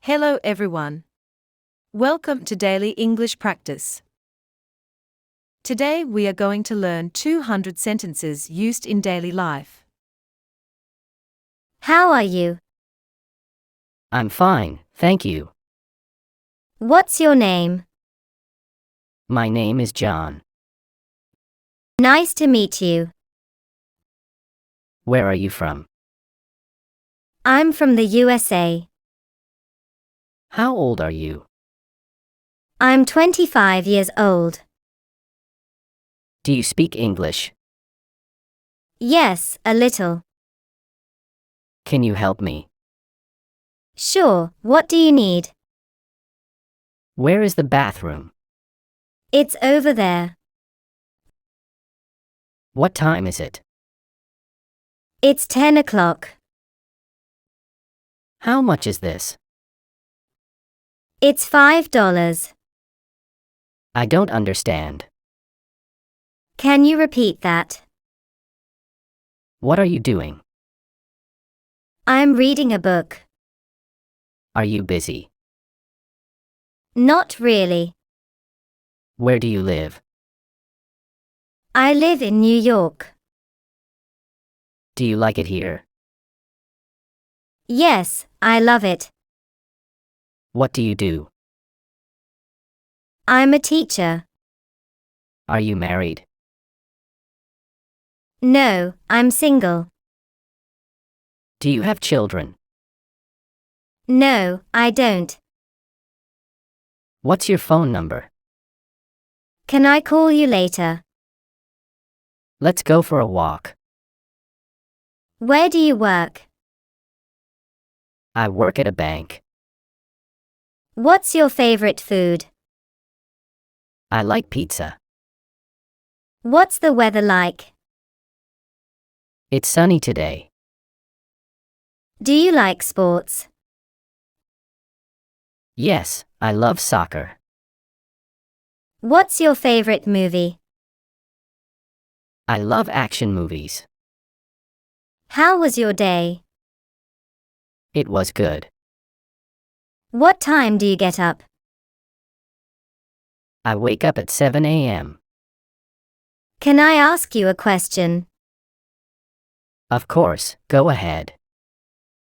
Hello everyone. Welcome to Daily English Practice. Today we are going to learn 200 sentences used in daily life. How are you? I'm fine, thank you. What's your name? My name is John. Nice to meet you. Where are you from? I'm from the USA. How old are you? I'm 25 years old. Do you speak English? Yes, a little. Can you help me? Sure, what do you need? Where is the bathroom? It's over there. What time is it? It's 10 o'clock. How much is this? It's $5. I don't understand. Can you repeat that? What are you doing? I'm reading a book. Are you busy? Not really. Where do you live? I live in New York. Do you like it here? Yes, I love it. What do you do? I'm a teacher. Are you married? No, I'm single. Do you have children? No, I don't. What's your phone number? Can I call you later? Let's go for a walk. Where do you work? I work at a bank. What's your favorite food? I like pizza. What's the weather like? It's sunny today. Do you like sports? Yes, I love soccer. What's your favorite movie? I love action movies. How was your day? It was good. What time do you get up? I wake up at 7 a.m. Can I ask you a question? Of course, go ahead.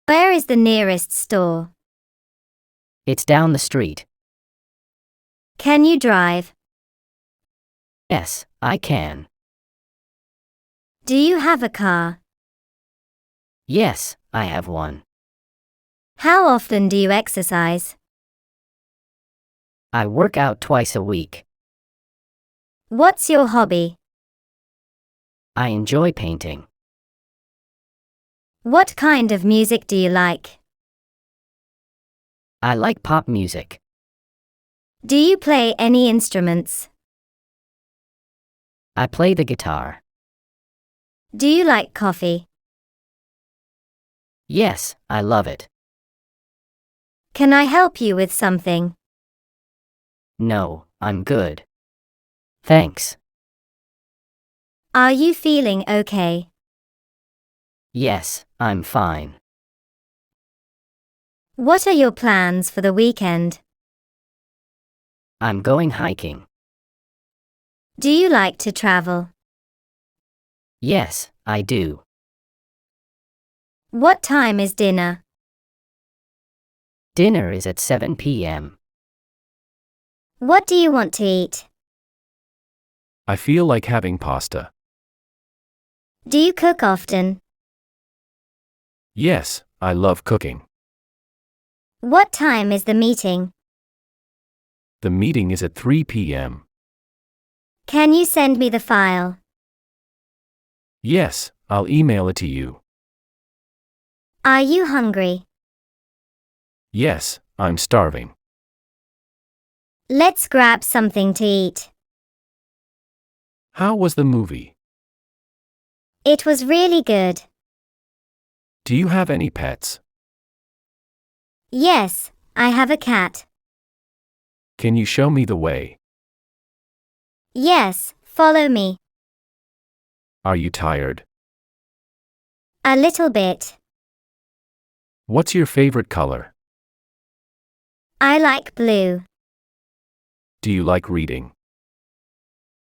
Where is the nearest store? It's down the street. Can you drive? Yes, I can. Do you have a car? Yes, I have one. How often do you exercise? I work out twice a week. What's your hobby? I enjoy painting. What kind of music do you like? I like pop music. Do you play any instruments? I play the guitar. Do you like coffee? Yes, I love it. Can I help you with something? No, I'm good. Thanks. Are you feeling okay? Yes, I'm fine. What are your plans for the weekend? I'm going hiking. Do you like to travel? Yes, I do. What time is dinner? Dinner is at 7 p.m. What do you want to eat? I feel like having pasta. Do you cook often? Yes, I love cooking. What time is the meeting? The meeting is at 3 p.m. Can you send me the file? Yes, I'll email it to you. Are you hungry? Yes, I'm starving. Let's grab something to eat. How was the movie? It was really good. Do you have any pets? Yes, I have a cat. Can you show me the way? Yes, follow me. Are you tired? A little bit. What's your favorite color? I like blue. Do you like reading?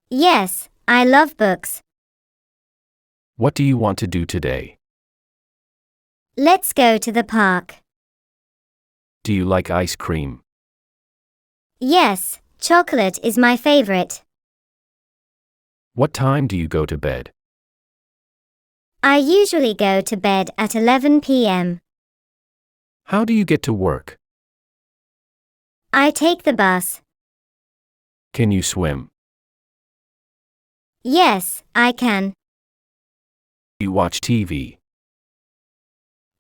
Yes, I love books. What do you want to do today? Let's go to the park. Do you like ice cream? Yes, chocolate is my favorite. What time do you go to bed? I usually go to bed at 11 p.m. How do you get to work? I take the bus. Can you swim? Yes, I can. Do you watch TV?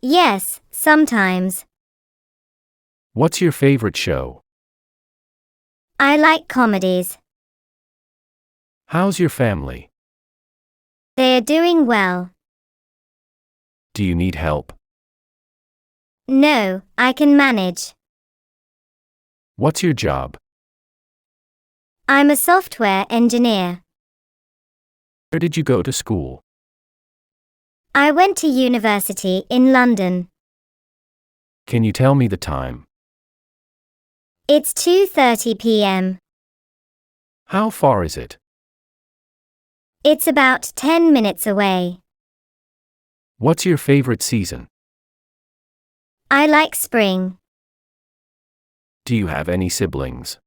Yes, sometimes. What's your favorite show? I like comedies. How's your family? They are doing well. Do you need help? No, I can manage. What's your job? I'm a software engineer. Where did you go to school? I went to university in London. Can you tell me the time? It's 2:30 p.m. How far is it? It's about 10 minutes away. What's your favorite season? I like spring. Do you have any siblings?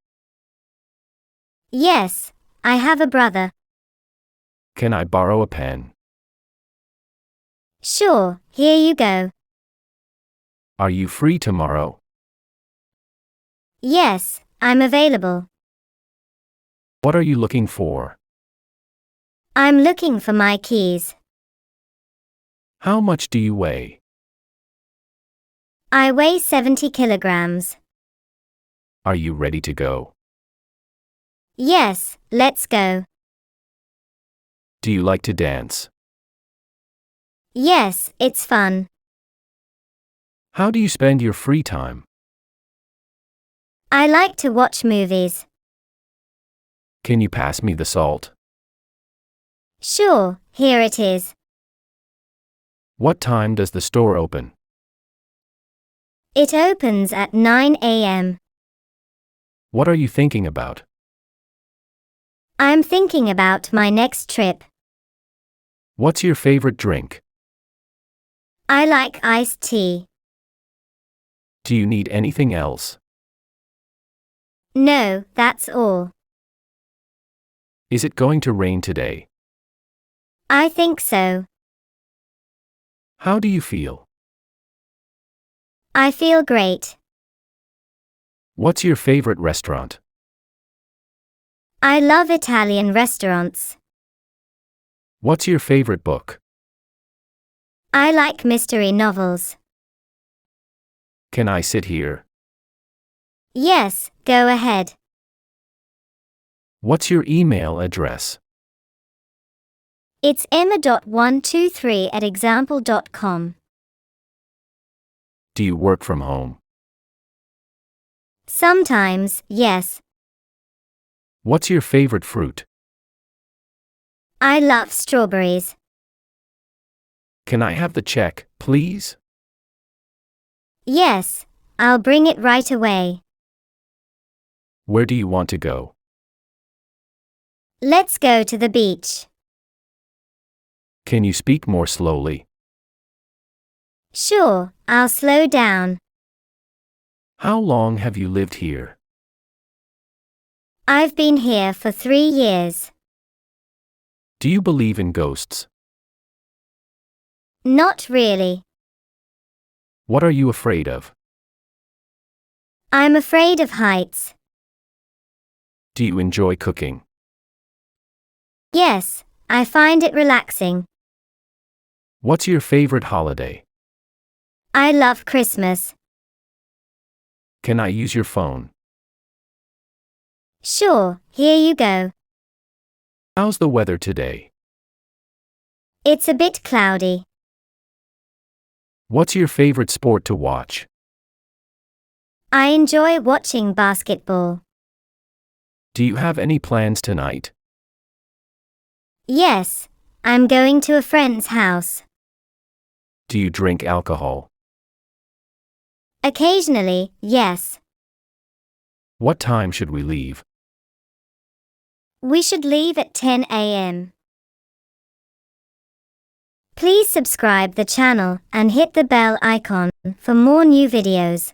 Yes, I have a brother. Can I borrow a pen? Sure, here you go. Are you free tomorrow? Yes, I'm available. What are you looking for? I'm looking for my keys. How much do you weigh? I weigh 70 kilograms. Are you ready to go? Yes, let's go. Do you like to dance? Yes, it's fun. How do you spend your free time? I like to watch movies. Can you pass me the salt? Sure, here it is. What time does the store open? It opens at 9 a.m. What are you thinking about? I'm thinking about my next trip. What's your favorite drink? I like iced tea. Do you need anything else? No, that's all. Is it going to rain today? I think so. How do you feel? I feel great. What's your favorite restaurant? I love Italian restaurants. What's your favorite book? I like mystery novels. Can I sit here? Yes, go ahead. What's your email address? It's emma.123@example.com. Do you work from home? Sometimes, yes. What's your favorite fruit? I love strawberries. Can I have the check, please? Yes, I'll bring it right away. Where do you want to go? Let's go to the beach. Can you speak more slowly? Sure, I'll slow down. How long have you lived here? I've been here for 3 years. Do you believe in ghosts? Not really. What are you afraid of? I'm afraid of heights. Do you enjoy cooking? Yes, I find it relaxing. What's your favorite holiday? I love Christmas. Can I use your phone? Sure, here you go. How's the weather today? It's a bit cloudy. What's your favorite sport to watch? I enjoy watching basketball. Do you have any plans tonight? Yes, I'm going to a friend's house. Do you drink alcohol? Occasionally, yes. What time should we leave? We should leave at 10 a.m. Please subscribe the channel and hit the bell icon for more new videos.